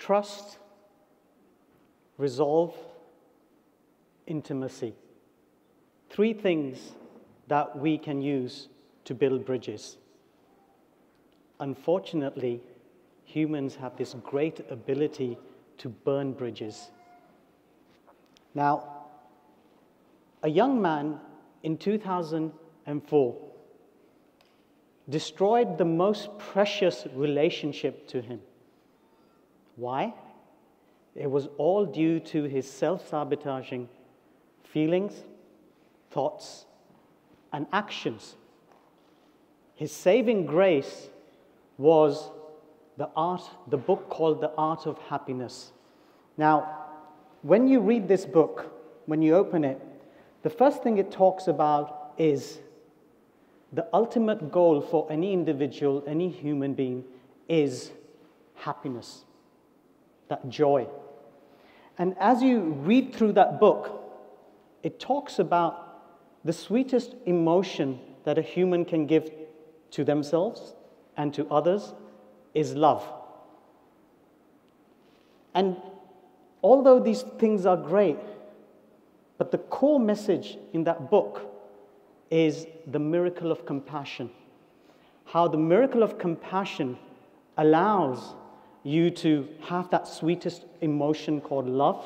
trust, resolve, intimacy. 3 things that we can use to build bridges. Unfortunately, humans have this great ability to burn bridges. Now, a young man in 2004 destroyed the most precious relationship to him. Why? It was all due to his self-sabotaging feelings, thoughts, and actions. His saving grace was the book called The Art of Happiness. Now, when you read this book, when you open it, the first thing it talks about is the ultimate goal for any individual, any human being, is happiness, that joy. And as you read through that book, it talks about the sweetest emotion that a human can give to themselves and to others is love. And although these things are great, but the core message in that book is the miracle of compassion. How the miracle of compassion allows you to have that sweetest emotion called love,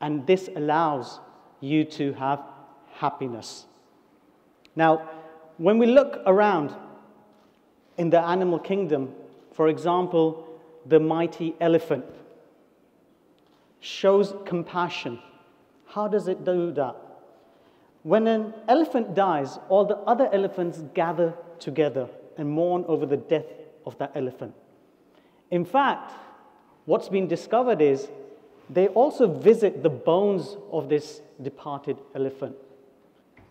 and this allows you to have happiness. Now, when we look around in the animal kingdom, for example, the mighty elephant shows compassion. How does it do that? When an elephant dies, all the other elephants gather together and mourn over the death of that elephant. In fact, what's been discovered is they also visit the bones of this departed elephant.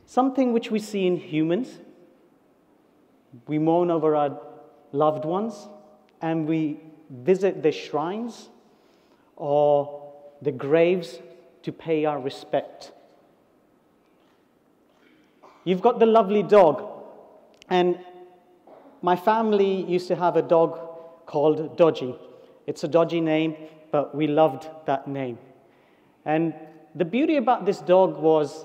Something which we see in humans. We mourn over our loved ones, and we visit the shrines or the graves to pay our respect. You've got the lovely dog, and my family used to have a dog called Dodgy. It's a dodgy name, but we loved that name. And the beauty about this dog was,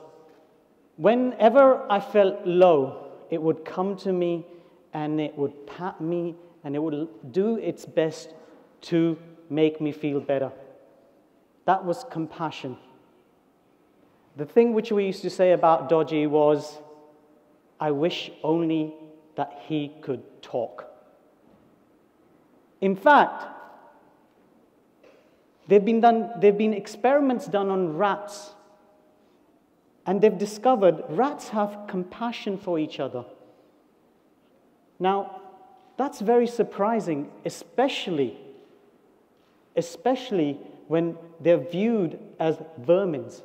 whenever I felt low, it would come to me and it would pat me and it would do its best to make me feel better. That was compassion. The thing which we used to say about Dodgy was, I wish only that he could talk. In fact, there've been experiments done on rats, and they've discovered rats have compassion for each other. Now, that's very surprising, especially when they're viewed as vermins.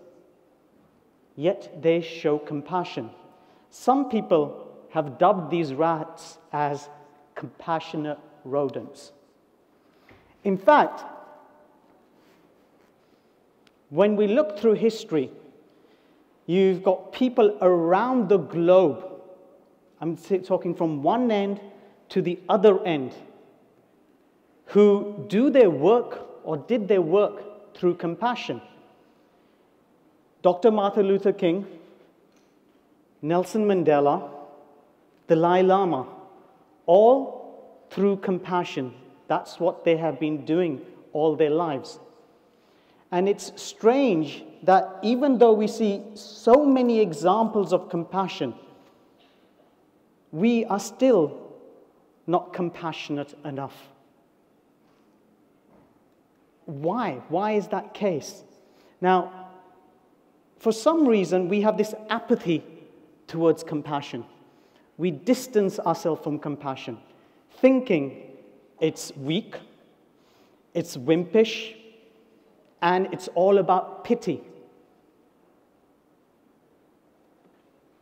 Yet they show compassion. Some people have dubbed these rats as compassionate rodents. In fact, when we look through history, you've got people around the globe, I'm talking from one end to the other end, who do their work or did their work through compassion. Dr. Martin Luther King, Nelson Mandela, Dalai Lama, all through compassion. That's what they have been doing all their lives. And it's strange that even though we see so many examples of compassion, we are still not compassionate enough. Why? Why is that case? Now, for some reason, we have this apathy towards compassion. We distance ourselves from compassion, thinking it's weak, it's wimpish, and it's all about pity.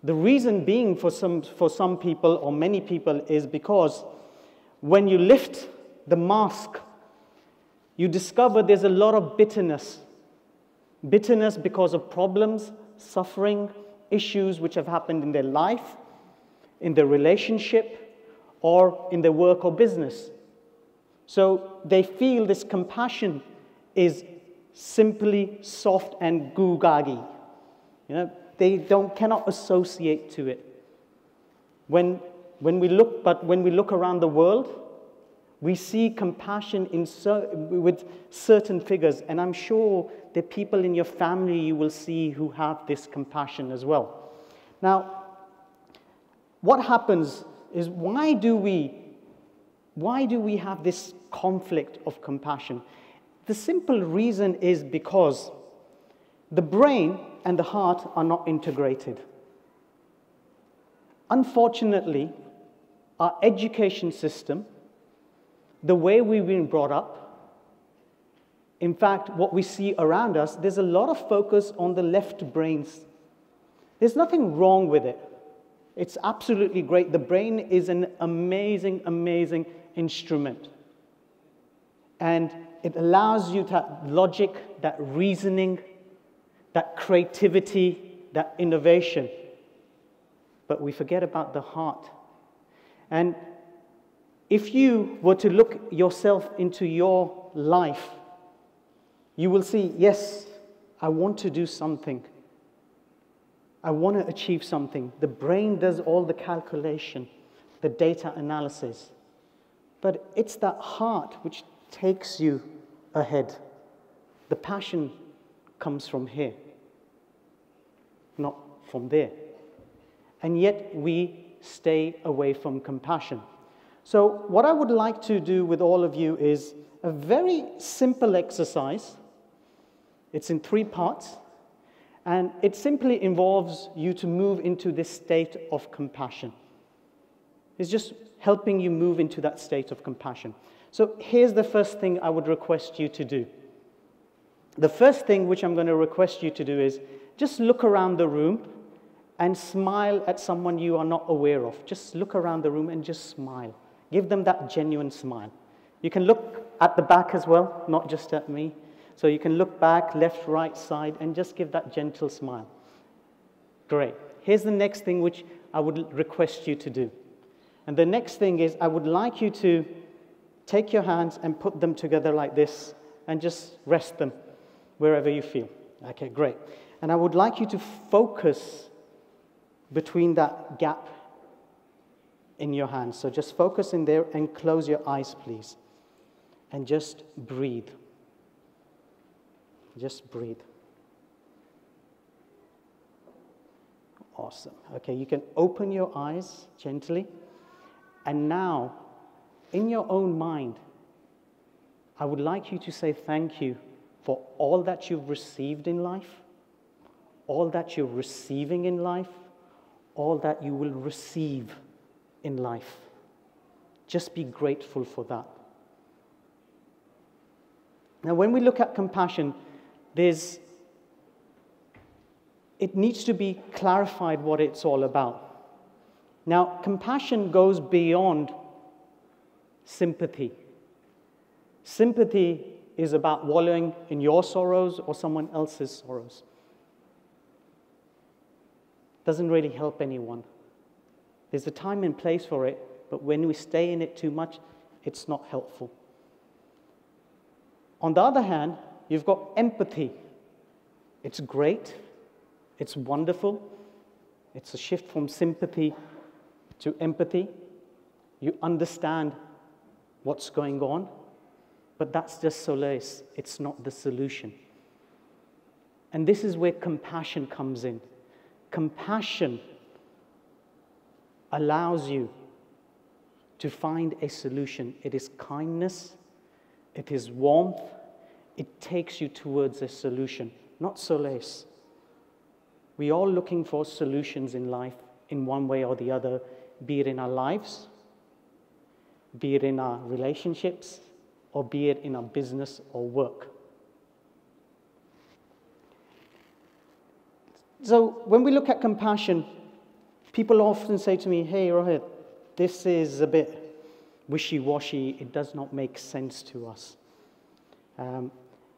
The reason being for some people, or many people, is because when you lift the mask, you discover there's a lot of bitterness. Bitterness because of problems, suffering, issues which have happened in their life, in their relationship, or in their work or business. So they feel this compassion is simply soft and goo-gaggy. You know, they cannot associate to it. When we look around the world, we see compassion with certain figures, and I'm sure there are people in your family you will see who have this compassion as well. Now, what happens is, why do we have this conflict of compassion? The simple reason is because the brain and the heart are not integrated. Unfortunately, our education system, the way we've been brought up, in fact, what we see around us, there's a lot of focus on the left brains. There's nothing wrong with it. It's absolutely great. The brain is an amazing, amazing instrument. And it allows you that logic, that reasoning, that creativity, that innovation. But we forget about the heart. And if you were to look yourself into your life, you will see, yes, I want to do something. I want to achieve something. The brain does all the calculation, the data analysis. But it's that heart which takes you ahead. The passion comes from here, not from there. And yet we stay away from compassion. So what I would like to do with all of you is a very simple exercise. It's in 3 parts. And it simply involves you to move into this state of compassion. It's just helping you move into that state of compassion. So here's the first thing I would request you to do. The first thing which I'm going to request you to do is just look around the room and smile at someone you are not aware of. Just look around the room and just smile. Give them that genuine smile. You can look at the back as well, not just at me. So you can look back, left, right, side, and just give that gentle smile. Great. Here's the next thing which I would request you to do. And the next thing is, I would like you to take your hands and put them together like this and just rest them wherever you feel. Okay, great. And I would like you to focus between that gap in your hands. So just focus in there and close your eyes, please. And just breathe. Just breathe. Awesome. Okay, you can open your eyes gently. And now, in your own mind, I would like you to say thank you for all that you've received in life, all that you're receiving in life, all that you will receive in life. Just be grateful for that. Now, when we look at compassion, it needs to be clarified what it's all about. Now, compassion goes beyond sympathy. Sympathy is about wallowing in your sorrows or someone else's sorrows. Doesn't really help anyone. There's a time and place for it, but when we stay in it too much, it's not helpful. On the other hand, you've got empathy. It's great. It's wonderful. It's a shift from sympathy to empathy. You understand what's going on, but that's just solace. It's not the solution. And this is where compassion comes in. Compassion allows you to find a solution. It is kindness. It is warmth. It takes you towards a solution, not solace. We're all looking for solutions in life in one way or the other, be it in our lives, be it in our relationships, or be it in our business or work. So when we look at compassion, people often say to me, hey, Rohit, this is a bit wishy-washy. It does not make sense to us.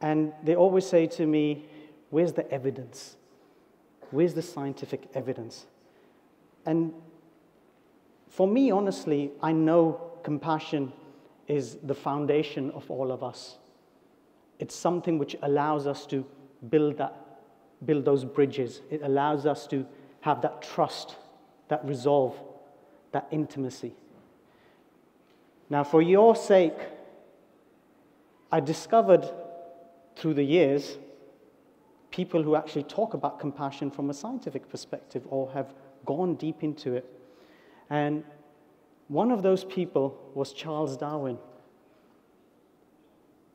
And they always say to me, where's the evidence? Where's the scientific evidence? And for me, honestly, I know compassion is the foundation of all of us. It's something which allows us to build those bridges. It allows us to have that trust, that resolve, that intimacy. Now, for your sake, I discovered through the years people who actually talk about compassion from a scientific perspective or have gone deep into it. And one of those people was Charles Darwin.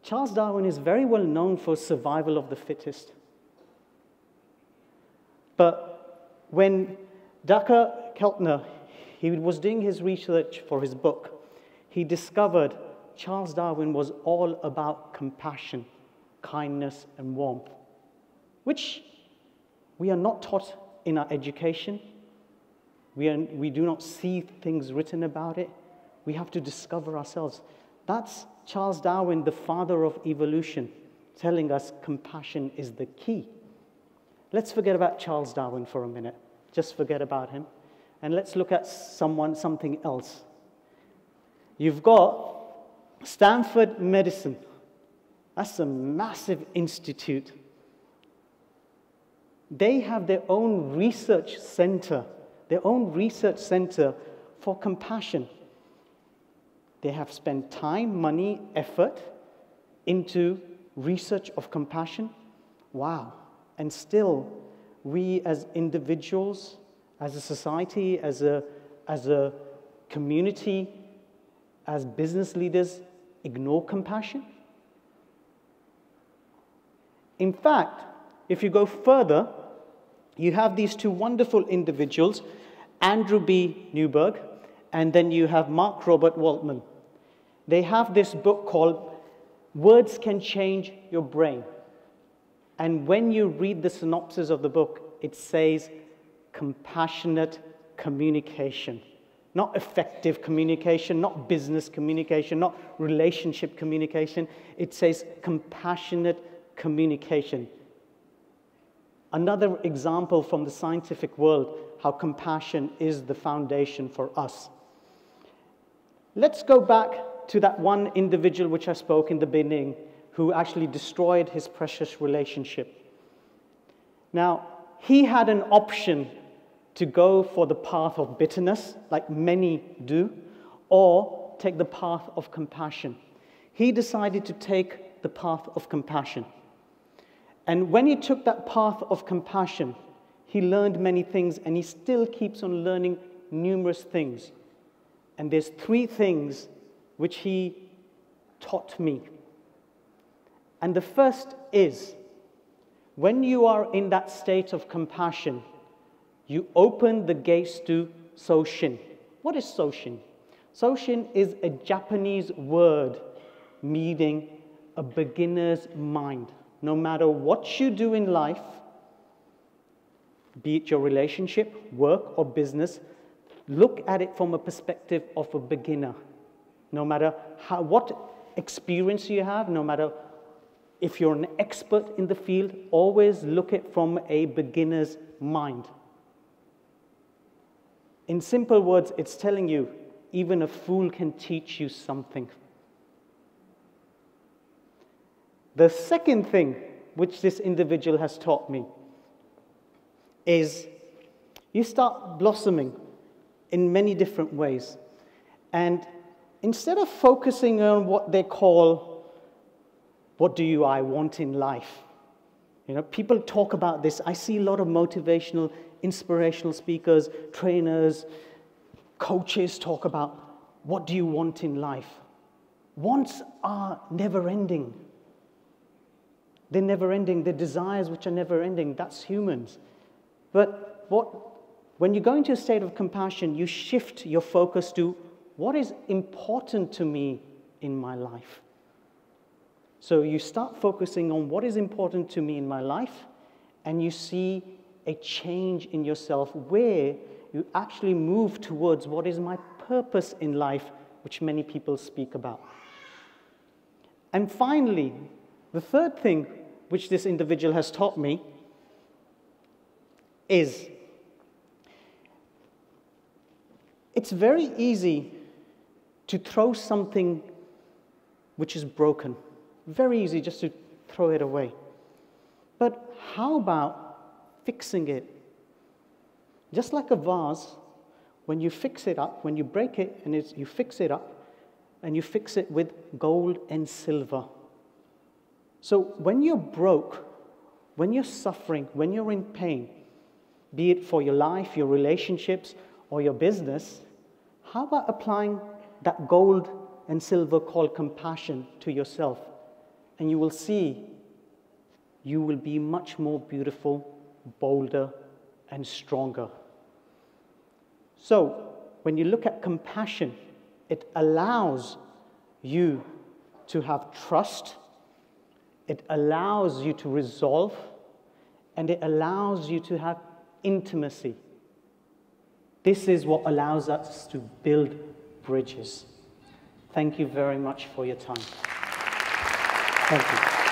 Charles Darwin is very well known for survival of the fittest. But when Dr. Keltner, he was doing his research for his book, he discovered Charles Darwin was all about compassion, kindness, and warmth, which we are not taught in our education. We do not see things written about it. We have to discover ourselves. That's Charles Darwin, the father of evolution, telling us compassion is the key. Let's forget about Charles Darwin for a minute. Just forget about him. And let's look at something else. You've got Stanford Medicine. That's a massive institute. They have their own research center for compassion. They have spent time, money, effort into research of compassion. Wow. And still, we as individuals, as a society, as a community, as business leaders, ignore compassion. In fact, if you go further, you have these two wonderful individuals, Andrew B. Newberg, and then you have Mark Robert Waltman. They have this book called Words Can Change Your Brain. And when you read the synopsis of the book, it says compassionate communication. Not effective communication, not business communication, not relationship communication. It says compassionate communication. Another example from the scientific world, how compassion is the foundation for us. Let's go back to that one individual which I spoke in the beginning, who actually destroyed his precious relationship. Now, he had an option to go for the path of bitterness, like many do, or take the path of compassion. He decided to take the path of compassion. And when he took that path of compassion, he learned many things, and he still keeps on learning numerous things. And there's 3 things which he taught me. And the first is, when you are in that state of compassion, you open the gates to Soshin. What is Soshin? Soshin is a Japanese word meaning a beginner's mind. No matter what you do in life, be it your relationship, work, or business, look at it from a perspective of a beginner. No matter what experience you have, no matter if you're an expert in the field, always look at it from a beginner's mind. In simple words, it's telling you, even a fool can teach you something. The second thing which this individual has taught me is you start blossoming in many different ways. And instead of focusing on what they call, what do I want in life? You know, people talk about this. I see a lot of motivational, inspirational speakers, trainers, coaches talk about, what do you want in life? Wants are never-ending. They're never-ending. They're desires which are never-ending. That's humans. But when you go into a state of compassion, you shift your focus to what is important to me in my life. So you start focusing on what is important to me in my life, and you see a change in yourself where you actually move towards what is my purpose in life, which many people speak about. And finally, the third thing which this individual has taught me is it's very easy to throw something which is broken. Very easy just to throw it away. But how about fixing it? Just like a vase, when you fix it up, when you break it and you fix it up, and you fix it with gold and silver. So when you're broke, when you're suffering, when you're in pain, be it for your life, your relationships, or your business, how about applying that gold and silver called compassion to yourself? And you will see you will be much more beautiful, bolder, and stronger. So when you look at compassion, it allows you to have trust, it allows you to resolve, and it allows you to have intimacy. This is what allows us to build bridges. Thank you very much for your time. Thank you.